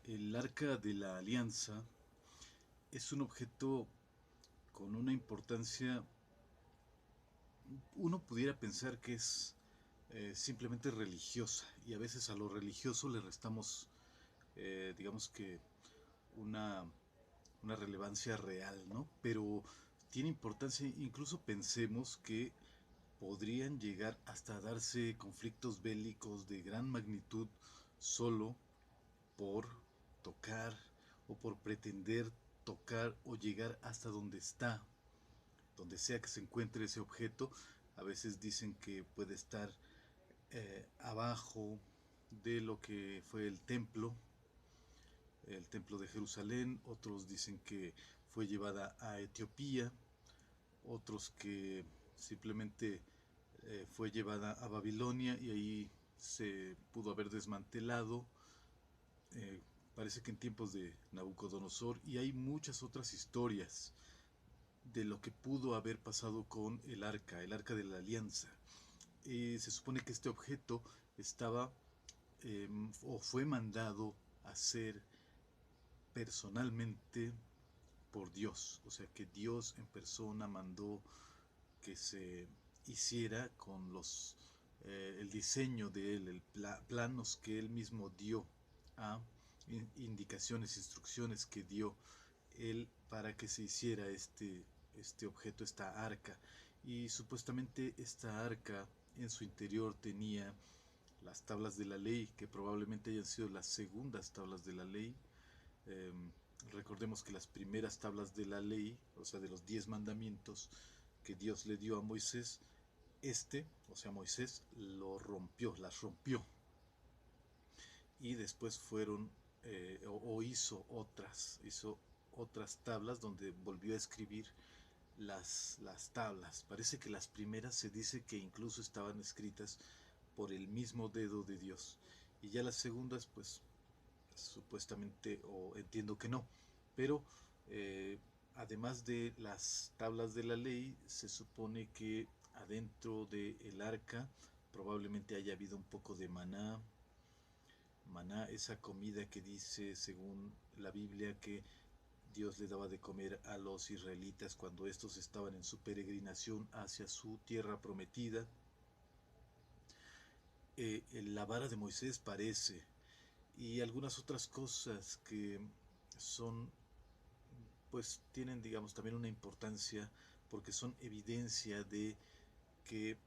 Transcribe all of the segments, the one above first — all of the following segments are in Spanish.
El Arca de la Alianza es un objeto con una importancia, uno pudiera pensar que es simplemente religiosa, y a veces a lo religioso le restamos, digamos que, una, una relevancia real, ¿no? Pero tiene importancia, incluso pensemos que podrían llegar hasta darse conflictos bélicos de gran magnitud solo por tocar o por pretender tocar o llegar hasta donde sea que se encuentre ese objeto. A veces dicen que puede estar abajo de lo que fue el templo de Jerusalén. Otros dicen que fue llevada a Etiopía, otros que simplemente fue llevada a Babilonia y ahí se pudo haber desmantelado. eh, Parece que en tiempos de Nabucodonosor, y hay muchas otras historias de lo que pudo haber pasado con el arca de la alianza. Se supone que este objeto estaba o fue mandado a ser personalmente por Dios, o sea que Dios en persona mandó que se hiciera con el diseño de él, planos que él mismo dio, a indicaciones, instrucciones que dio él para que se hiciera este objeto, esta arca. Y supuestamente esta arca en su interior tenía las tablas de la ley, que probablemente hayan sido las segundas tablas de la ley. Eh, Recordemos que las primeras tablas de la ley, o sea, de los 10 mandamientos que Dios le dio a Moisés, o sea, Moisés las rompió, y después fueron, o hizo otras tablas donde volvió a escribir las tablas. Parece que las primeras se dice que incluso estaban escritas por el mismo dedo de Dios, y ya las segundas, pues supuestamente, o entiendo que no, pero además de las tablas de la ley, se supone que adentro del arca probablemente haya habido un poco de maná, esa comida que dice, según la Biblia, que Dios le daba de comer a los israelitas cuando estos estaban en su peregrinación hacia su tierra prometida. La vara de Moisés parece, y algunas otras cosas que son, pues tienen, digamos, también una importancia porque son evidencia de que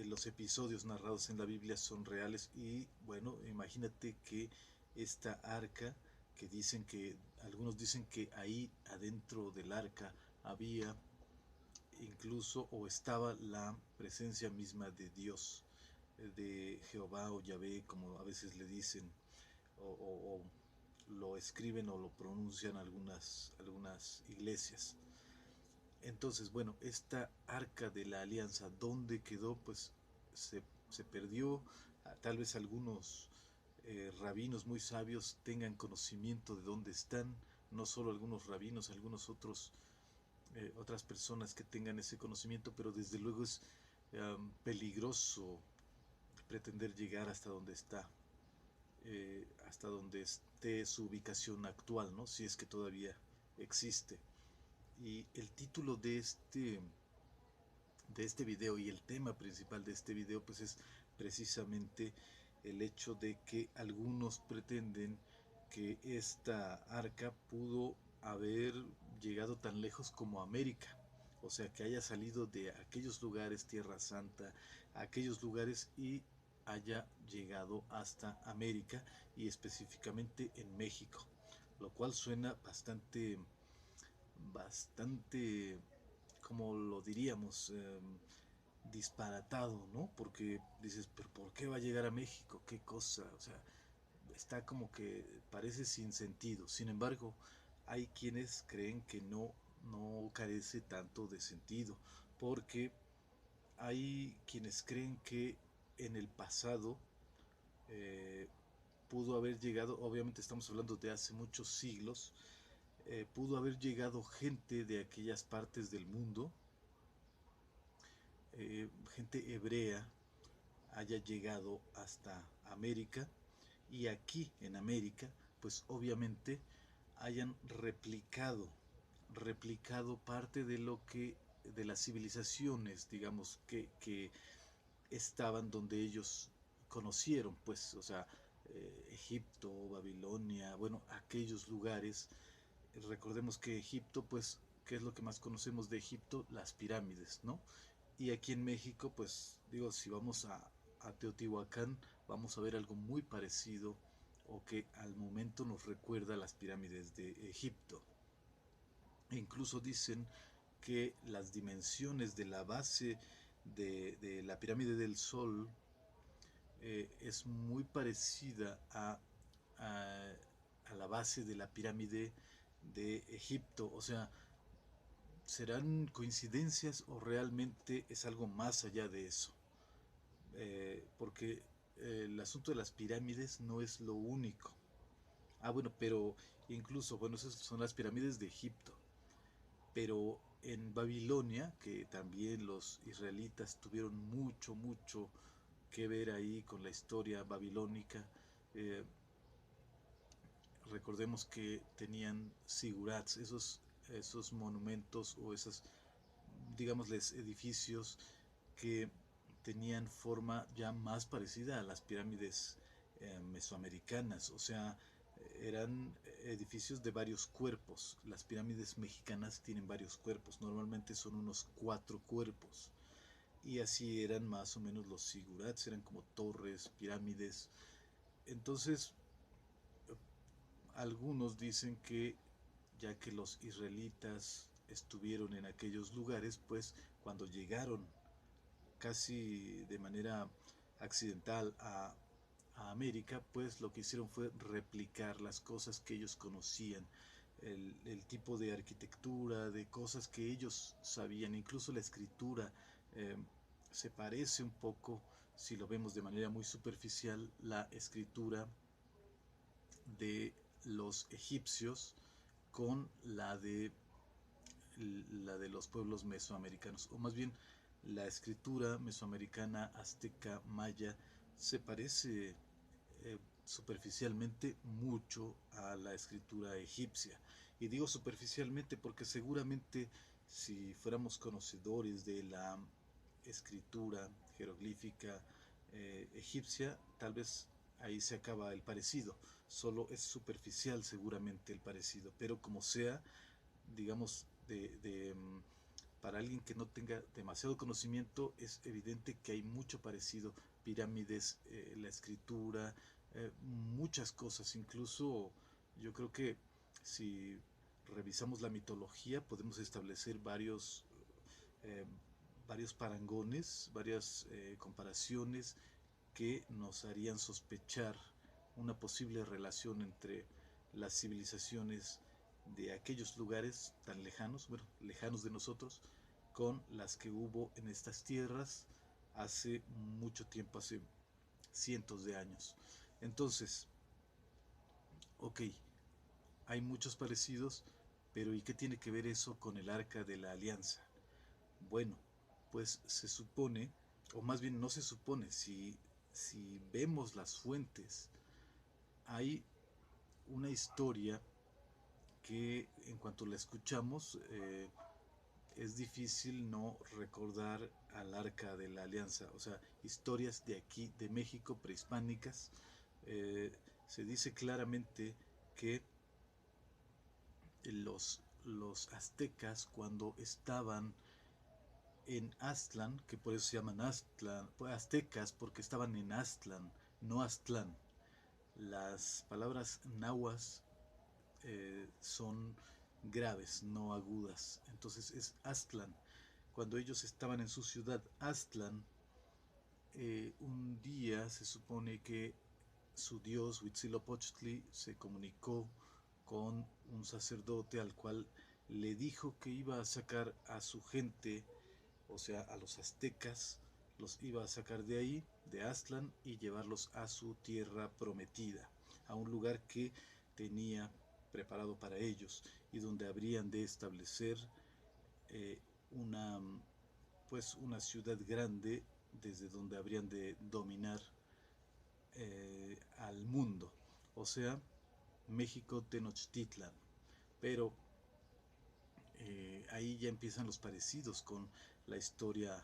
los episodios narrados en la Biblia son reales. Y bueno, imagínate que esta arca, que dicen que, algunos dicen que ahí adentro del arca había incluso o estaba la presencia misma de Dios, de Jehová o Yahvé, como a veces le dicen, o lo escriben o lo pronuncian algunas iglesias. Entonces, bueno, esta arca de la alianza, ¿dónde quedó? Pues se perdió. Tal vez algunos rabinos muy sabios tengan conocimiento de dónde están, no solo algunos rabinos, algunos otras personas que tengan ese conocimiento, pero desde luego es peligroso pretender llegar hasta donde esté su ubicación actual, ¿no? Si es que todavía existe. Y el título de este video, y el tema principal de este video, pues es precisamente el hecho de que algunos pretenden que esta arca pudo haber llegado tan lejos como América, o sea, que haya salido de aquellos lugares, Tierra Santa, aquellos lugares, y haya llegado hasta América, y específicamente en México, lo cual suena bastante, como lo diríamos, disparatado, ¿no? Porque dices, pero ¿por qué va a llegar a México? ¿Qué cosa? O sea, está como que parece sin sentido. Sin embargo, hay quienes creen que no carece tanto de sentido, porque hay quienes creen que en el pasado eh, pudo haber llegado, obviamente estamos hablando de hace muchos siglos, pudo haber llegado gente de aquellas partes del mundo, gente hebrea, haya llegado hasta América, y aquí en América pues obviamente hayan replicado parte de lo que, de las civilizaciones, digamos, que estaban donde ellos conocieron, pues, o sea, Egipto, Babilonia, bueno, aquellos lugares. Recordemos que Egipto, pues, ¿qué es lo que más conocemos de Egipto? Las pirámides, ¿no? Y aquí en México, pues, digo, si vamos a Teotihuacán, vamos a ver algo muy parecido o que al momento nos recuerda a las pirámides de Egipto. E incluso dicen que las dimensiones de la base de la pirámide del Sol es muy parecida a, a la base de la pirámide de Egipto. O sea, ¿serán coincidencias o realmente es algo más allá de eso? Porque el asunto de las pirámides no es lo único. Ah, bueno, pero incluso, bueno, esas son las pirámides de Egipto. Pero en Babilonia, que también los israelitas tuvieron mucho que ver ahí con la historia babilónica, eh, recordemos que tenían sigurats, esos monumentos o esos, digámosles, edificios que tenían forma ya más parecida a las pirámides mesoamericanas, o sea, eran edificios de varios cuerpos. Las pirámides mexicanas tienen varios cuerpos, normalmente son unos 4 cuerpos. Y así eran más o menos los sigurats, eran como torres, pirámides. Entonces, algunos dicen que ya que los israelitas estuvieron en aquellos lugares, pues cuando llegaron casi de manera accidental a América, pues lo que hicieron fue replicar las cosas que ellos conocían, el tipo de arquitectura, de cosas que ellos sabían, incluso la escritura eh, se parece un poco, si lo vemos de manera muy superficial, la escritura de los egipcios con la de los pueblos mesoamericanos, o más bien la escritura mesoamericana, azteca, maya, se parece superficialmente mucho a la escritura egipcia. Y digo superficialmente porque seguramente si fuéramos conocedores de la escritura jeroglífica egipcia, tal vez ahí se acaba el parecido. Solo es superficial seguramente el parecido, pero como sea, digamos, para alguien que no tenga demasiado conocimiento, es evidente que hay mucho parecido, pirámides, la escritura, muchas cosas, incluso yo creo que si revisamos la mitología podemos establecer eh, varios parangones, varias comparaciones que nos harían sospechar una posible relación entre las civilizaciones de aquellos lugares tan lejanos, bueno, lejanos de nosotros, con las que hubo en estas tierras hace mucho tiempo, hace cientos de años. Entonces, ok, hay muchos parecidos, pero ¿y qué tiene que ver eso con el Arca de la Alianza? Bueno, pues se supone, o más bien no se supone, si vemos las fuentes, hay una historia que en cuanto la escuchamos es difícil no recordar al Arca de la Alianza, o sea, historias de aquí, de México, prehispánicas. eh, Se dice claramente que los aztecas cuando estaban en Aztlán, que por eso se llaman Aztlán, pues aztecas porque estaban en Aztlán, no Aztlán. Las palabras nahuas son graves, no agudas. Entonces es Aztlán. Cuando ellos estaban en su ciudad Aztlán, un día se supone que su dios Huitzilopochtli se comunicó con un sacerdote al cual le dijo que iba a sacar a su gente, o sea, a los aztecas, los iba a sacar de ahí, de Aztlán, y llevarlos a su tierra prometida, a un lugar que tenía preparado para ellos y donde habrían de establecer eh, una, pues una ciudad grande desde donde habrían de dominar al mundo. O sea, México Tenochtitlan. Pero ahí ya empiezan los parecidos con la historia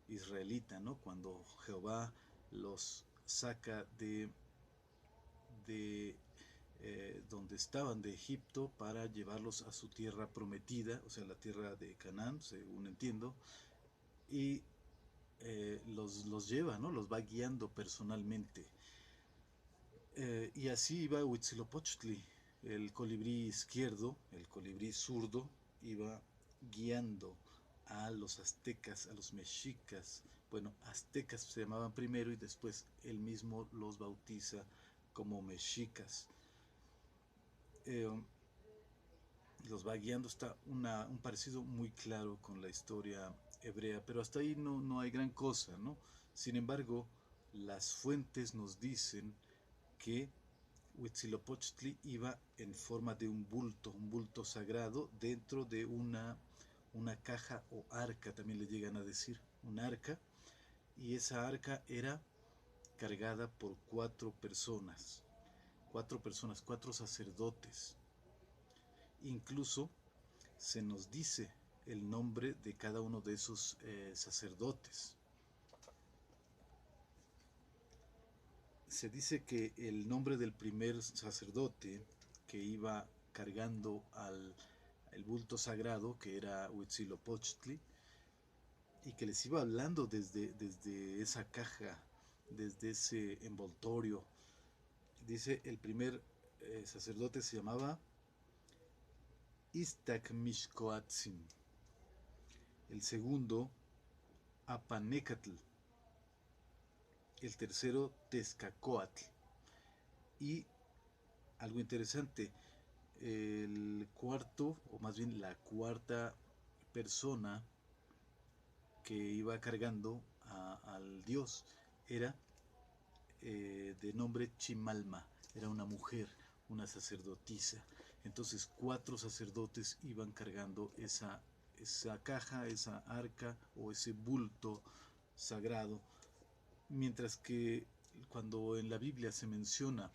israelita, ¿no? Cuando Jehová los saca de donde estaban, de Egipto, para llevarlos a su tierra prometida, o sea, la tierra de Canaán, según entiendo, y los lleva, ¿no? Los va guiando personalmente. Y así iba Huitzilopochtli, el colibrí izquierdo, el colibrí zurdo, iba guiando a los aztecas, a los mexicas. Bueno, aztecas se llamaban primero y después él mismo los bautiza como mexicas. Eh, los va guiando, está un parecido muy claro con la historia hebrea, pero hasta ahí no hay gran cosa, ¿no? Sin embargo, las fuentes nos dicen que Huitzilopochtli iba en forma de un bulto sagrado dentro de una caja o arca, también le llegan a decir, un arca, y esa arca era cargada por cuatro personas, cuatro sacerdotes. Incluso se nos dice el nombre de cada uno de esos sacerdotes. Se dice que el nombre del primer sacerdote que iba cargando el bulto sagrado, que era Huitzilopochtli, y que les iba hablando desde esa caja, desde ese envoltorio. Dice, el primer sacerdote se llamaba Iztac-Mixcoatzin, el segundo Apanecatl, el tercero Tezcacoatl. Y algo interesante, el cuarto, o más bien la cuarta persona que iba cargando al dios era de nombre Chimalma, era una mujer, una sacerdotisa. Entonces cuatro sacerdotes iban cargando esa caja, esa arca o ese bulto sagrado, mientras que cuando en la Biblia se menciona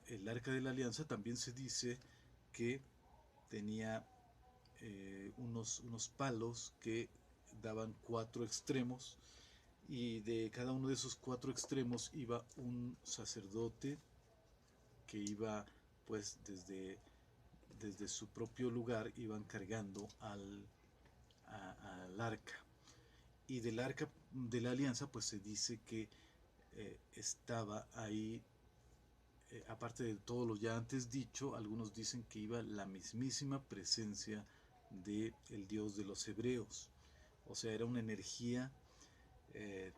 el arca de la alianza, también se dice que tenía unos palos que daban cuatro extremos, y de cada uno de esos cuatro extremos iba un sacerdote que iba pues desde su propio lugar, iban cargando al arca. Y del arca de la alianza pues se dice que estaba ahí, aparte de todo lo ya antes dicho, algunos dicen que iba la mismísima presencia del Dios de los hebreos. O sea, era una energía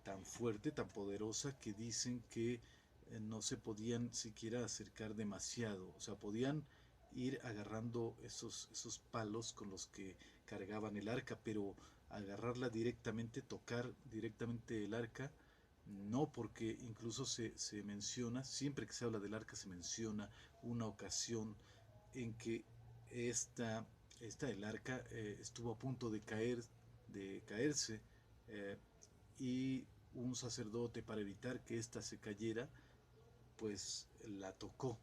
tan fuerte, tan poderosa, que dicen que no se podían siquiera acercar demasiado. O sea, podían ir agarrando esos palos con los que cargaban el arca, pero agarrarla directamente, tocar directamente el arca, no, porque incluso se menciona, siempre que se habla del arca se menciona una ocasión en que esta, el arca estuvo a punto de caerse, eh, y un sacerdote, para evitar que ésta se cayera, pues la tocó,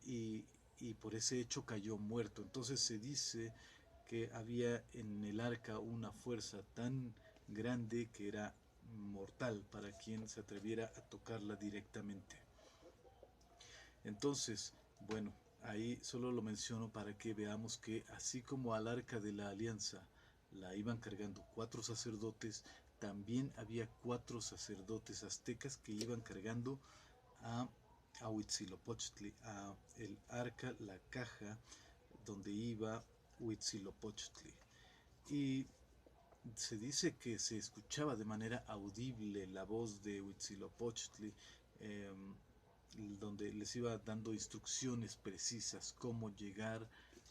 y, y por ese hecho cayó muerto. Entonces se dice que había en el arca una fuerza tan grande que era mortal para quien se atreviera a tocarla directamente. Entonces, bueno, ahí solo lo menciono para que veamos que así como al arca de la alianza la iban cargando cuatro sacerdotes, también había cuatro sacerdotes aztecas que iban cargando a, a Huitzilopochtli, a el arca, la caja donde iba Huitzilopochtli. Y se dice que se escuchaba de manera audible la voz de Huitzilopochtli, eh, donde les iba dando instrucciones precisas cómo llegar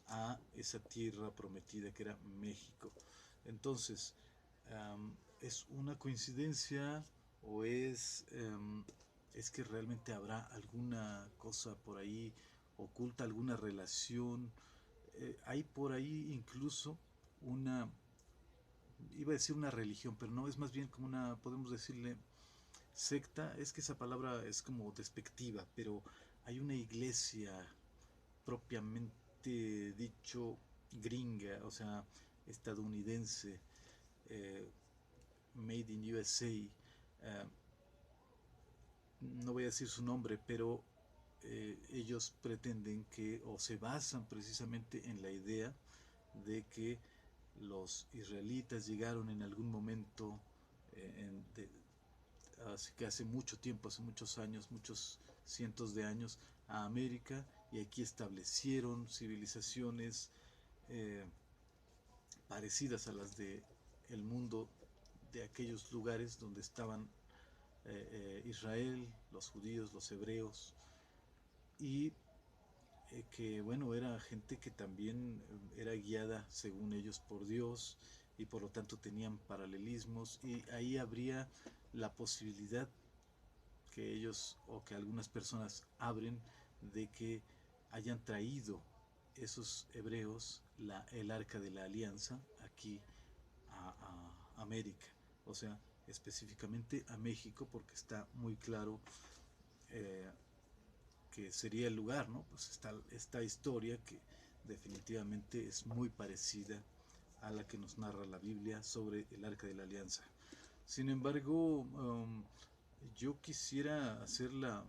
a esa tierra prometida que era México. Entonces, ¿es una coincidencia o es que realmente habrá alguna cosa por ahí oculta, alguna relación? Hay por ahí incluso una, iba a decir una religión, pero no, es más bien como podemos decirle secta. Es que esa palabra es como despectiva, pero hay una iglesia propiamente dicho gringa, o sea, estadounidense, eh, Made in USA, no voy a decir su nombre, pero ellos pretenden que, o se basan precisamente en la idea de que los israelitas llegaron en algún momento, así que hace mucho tiempo, hace muchos años, muchos cientos de años, a América, y aquí establecieron civilizaciones eh, parecidas a las de el mundo de aquellos lugares donde estaban Israel, los judíos, los hebreos, y que bueno, era gente que también era guiada según ellos por Dios, y por lo tanto tenían paralelismos, y ahí habría la posibilidad que ellos o que algunas personas abren de que hayan traído esos hebreos el arca de la alianza aquí a América, o sea, específicamente a México, porque está muy claro eh, que sería el lugar, ¿no? Pues está esta historia que definitivamente es muy parecida a la que nos narra la Biblia sobre el arca de la alianza. Sin embargo, yo quisiera hacer la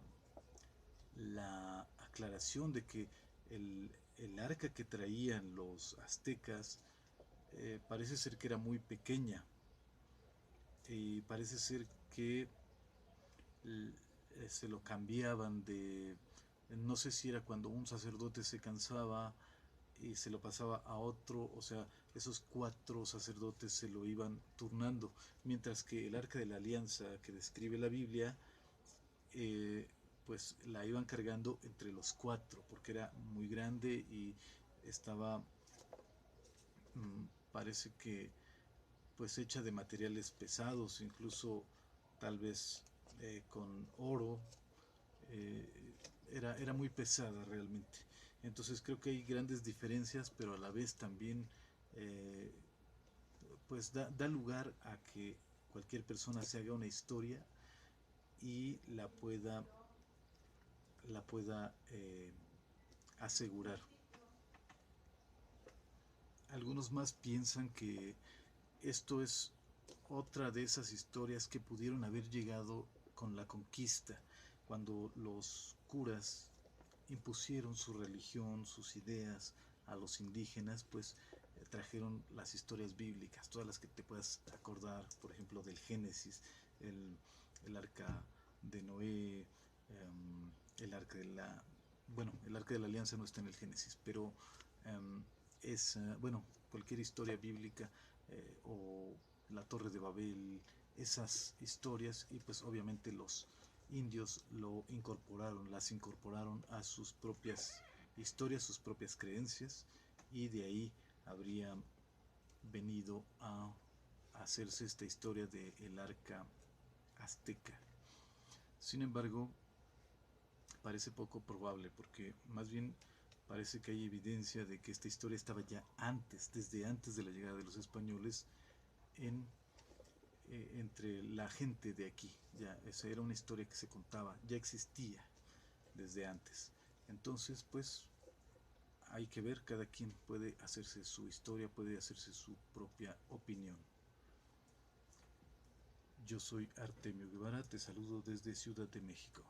aclaración de que el arca que traían los aztecas parece ser que era muy pequeña, y parece ser que se lo cambiaban de, no sé si era cuando un sacerdote se cansaba y se lo pasaba a otro, o sea, esos 4 sacerdotes se lo iban turnando, mientras que el arca de la alianza que describe la Biblia, eh, pues la iban cargando entre los 4, porque era muy grande y estaba, parece que, pues hecha de materiales pesados, incluso tal vez con oro, eh, era muy pesada realmente. Entonces creo que hay grandes diferencias, pero a la vez también eh, pues da lugar a que cualquier persona se haga una historia y la pueda asegurar. Algunos más piensan que esto es otra de esas historias que pudieron haber llegado con la conquista, cuando los curas impusieron su religión, sus ideas a los indígenas, pues trajeron las historias bíblicas, todas las que te puedas acordar, por ejemplo, del Génesis, el, el arca de Noé, el arca de la... Bueno, el arca de la alianza no está en el Génesis, pero bueno, cualquier historia bíblica, o la Torre de Babel, esas historias, y pues obviamente los indios las incorporaron a sus propias historias, sus propias creencias, y de ahí habría venido a hacerse esta historia del arca azteca. Sin embargo, parece poco probable, porque más bien parece que hay evidencia de que esta historia estaba ya antes, desde antes de la llegada de los españoles, entre la gente de aquí. Ya esa era una historia que se contaba, ya existía desde antes. Entonces, pues hay que ver, cada quien puede hacerse su historia, puede hacerse su propia opinión. Yo soy Artemio Guevara, te saludo desde Ciudad de México.